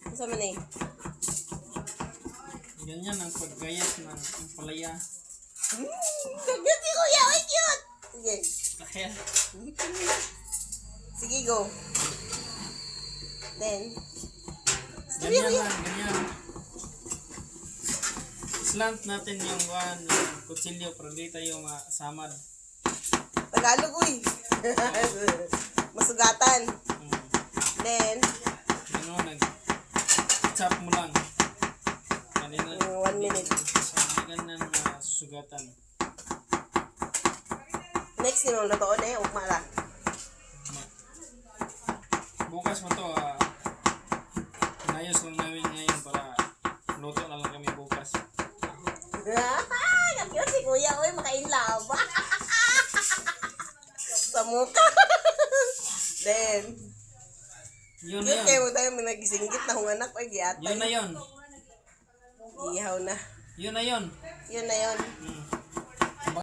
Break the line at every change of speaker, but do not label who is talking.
Asa man eh?
Ganyan ang paggayat ng palaya.
Cute si Kuya! Ay, cute! Sige.
Kaya,
Sige, go. Then,
ganyan lang, ganyan. Slant natin yung kutsilyo para di tayo masamad.
Tagalog, uy. Masugatan. Then,
Nag-chop mo lang. Kanina,
1 minute.
Sabigan ng sugatan.
Next, ni Mong Totoo na ugma lang.
Bukas mo to, inayos lang namin ngayon para luto na lang kami bukas.
Cute si Kuya, uy. Makainlove. Sa mukha. Then,
Yun na
yun
yun.
kayo tayo may nagisinggit na kung anak ay giatay.
Yun na yun.
Ihaw na.
Yun na yun.
Yun na yun.
Hmm.